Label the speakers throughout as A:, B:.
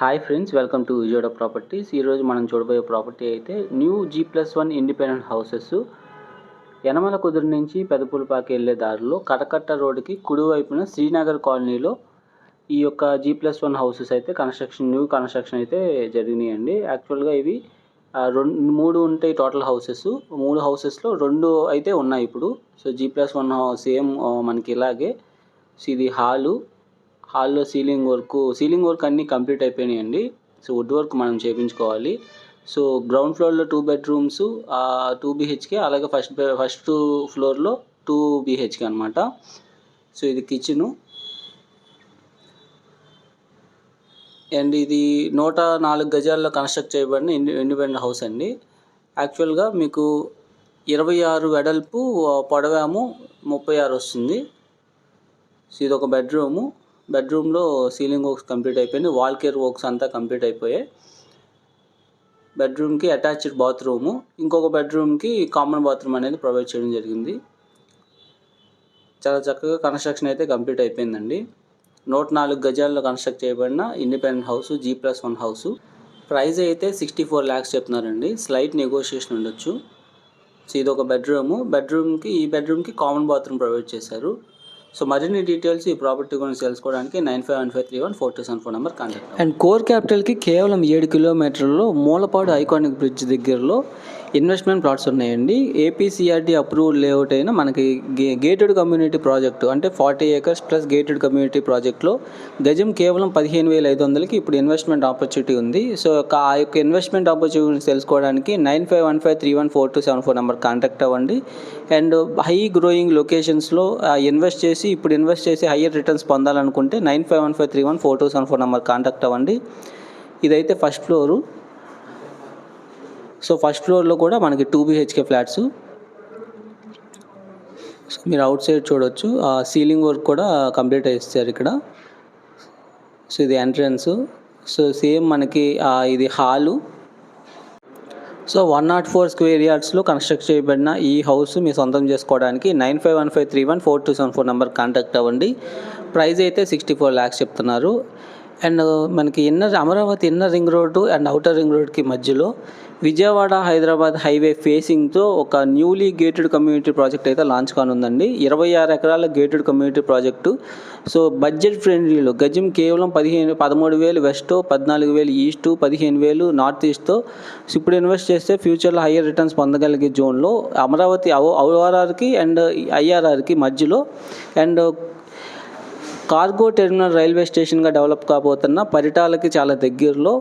A: Hi friends, welcome to Vijayawada properties. ఈరోజు మనం చూడబోయే ప్రాపర్టీ అయితే new G+1 independent houses Yanamala కుదురు నుంచి పెదపులపాకి వెళ్ళే దారిలో కటకట్ట రోడ్డుకి కుడివైపున శ్రీనగర్ కాలనీలో ఈ యొక్క G+1 హౌసెస్ అయితే న్యూ కన్స్ట్రక్షన్ అయితే జరిగినాయండి. యాక్చువల్గా ఇవి మూడు ఉంటాయి టోటల్ హౌసెస్. 3 హౌసెస్లో 2 అయితే ఉన్నాయి ఇప్పుడు. సో G+1 సేమ్ మనకి ఇలాగే. సో ఇది హాల్లో సీలింగ్ వర్క్ అన్నీ కంప్లీట్ అయిపోయినాయండి. సో వుడ్ వర్క్ మనం చేయించుకోవాలి. సో గ్రౌండ్ ఫ్లోర్లో 2 బెడ్రూమ్స్ 2 BHK, అలాగే ఫస్ట్ ఫ్లోర్లో 2 BHK అనమాట. సో ఇది కిచెను అండ్ ఇది 104 గజాల్లో కన్స్ట్రక్ట్ చేయబడిన ఇండిపెండెంట్ హౌస్ అండి. యాక్చువల్గా మీకు 26 వెడల్పు, పొడవేమో 36 వస్తుంది. సో ఇది ఒక బెడ్రూమ్లో సీలింగ్ వర్క్స్ కంప్లీట్ అయిపోయింది. వాల్ కేర్ వర్క్స్ అంతా కంప్లీట్ అయిపోయాయి. బెడ్రూమ్కి అటాచ్డ్ బాత్రూము, ఇంకొక బెడ్రూమ్కి కామన్ బాత్రూమ్ అనేది ప్రొవైడ్ చేయడం జరిగింది. చాలా చక్కగా కన్స్ట్రక్షన్ అయితే కంప్లీట్ అయిపోయిందండి. 104 గజాల్లో కన్స్ట్రక్ట్ చేయబడిన independent house G+1 house. Price అయితే 64 lakhs చెప్తున్నారండి. స్లైట్ నెగోషియేషన్ ఉండొచ్చు. సో ఇది ఒక ఈ బెడ్రూమ్కి కామన్ బాత్రూమ్ ప్రొవైడ్ చేశారు. సో మరిన్ని డీటెయిల్స్ ఈ ప్రాపర్టీ గురించి తెలుసుకోవడానికి 9515314274 నెంబర్ కాంటాక్ట్. అండ్ కోర్ క్యాపిటల్కి కేవలం 7 కిలోమీటర్లలో మూలపాడు ఐకానిక్ బ్రిడ్జ్ దగ్గరలో ఇన్వెస్ట్మెంట్ ప్లాట్స్ ఉన్నాయండి. APCRD అప్రూవ్డ్ లేఅవుట్ అయిన మనకి గేటెడ్ కమ్యూనిటీ ప్రాజెక్టు, అంటే 40 acres ప్లస్ గేటెడ్ కమ్యూనిటీ ప్రాజెక్ట్లో గజం కేవలం 15,500కి ఇప్పుడు ఇన్వెస్ట్మెంట్ ఆపర్చునిటీ ఉంది. సో ఆ యొక్క ఇన్వెస్ట్మెంట్ ఆపర్చునిటీ గురించి తెలుసుకోవడానికి 9515314274 నెంబర్ కాంటాక్ట్ అవ్వండి. అండ్ హై గ్రోయింగ్ లొకేషన్స్లో ఇన్వెస్ట్ చేసి హయ్యర్ రిటర్న్స్ పొందాలనుకుంటే 9515314274 నెంబర్ కాంటాక్ట్ అవ్వండి. ఇదైతే ఫస్ట్ ఫ్లోరు. సో ఫస్ట్ ఫ్లోర్లో కూడా మనకి 2 BHK ఫ్లాట్స్. సో మీరు అవుట్ సైడ్ చూడొచ్చు, సీలింగ్ వర్క్ కూడా కంప్లీట్ చేస్తారు ఇక్కడ. సో ఇది ఎంట్రన్స్. సో సేమ్ మనకి ఇది హాలు. సో 104 స్క్వేర్ యార్డ్స్లో కన్స్ట్రక్ట్ చేయబడిన ఈ హౌస్ మీ సొంతం చేసుకోవడానికి 9515314274 నెంబర్ కాంటాక్ట్ అవ్వండి. ప్రైస్ అయితే 64 lakhs చెప్తున్నారు. అండ్ మనకి Amaravati inner ring road and outer ring రోడ్కి మధ్యలో విజయవాడ హైదరాబాద్ హైవే ఫేసింగ్తో ఒక న్యూలీ గేటెడ్ కమ్యూనిటీ ప్రాజెక్ట్ అయితే లాంచ్ కానుందండి. 26 ఎకరాల gated community project. So budget ఫ్రెండ్లీలో గజం కేవలం 13,000 వెస్ట్, 14,000 ఈస్ట్, 15,000 నార్త్ ఈస్ట్తో ఇప్పుడు ఇన్వెస్ట్ చేస్తే ఫ్యూచర్లో హయ్యర్ రిటర్న్స్ పొందగలిగే జోన్లో అమరావతి ORRకి అండ్ IRRకి మధ్యలో అండ్ కార్గో టెర్మినల్ రైల్వే స్టేషన్గా డెవలప్ కాబోతున్న పరిటాలకి చాలా దగ్గరలో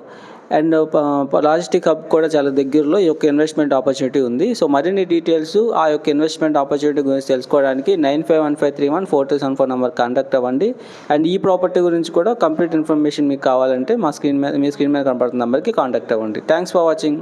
A: అండ్ లాజిస్టిక్ హబ్ కూడా చాలా దగ్గరలో ఈ యొక్క ఇన్వెస్ట్మెంట్ ఆపర్చునిటీ ఉంది. సో మరిన్ని డీటెయిల్స్ ఆ యొక్క ఇన్వెస్ట్మెంట్ ఆపర్చునిటీ గురించి తెలుసుకోవడానికి 9515314274 నెంబర్ కాంటాక్ట్ అవ్వండి. అండ్ ఈ ప్రాపర్టీ గురించి కూడా కంప్లీట్ ఇన్ఫర్మేషన్ మీకు కావాలంటే మీ స్క్రీన్ మీద కనపడుతున్న నెంబర్కి కాంటాక్ట్ అవ్వండి. Thanks for watching.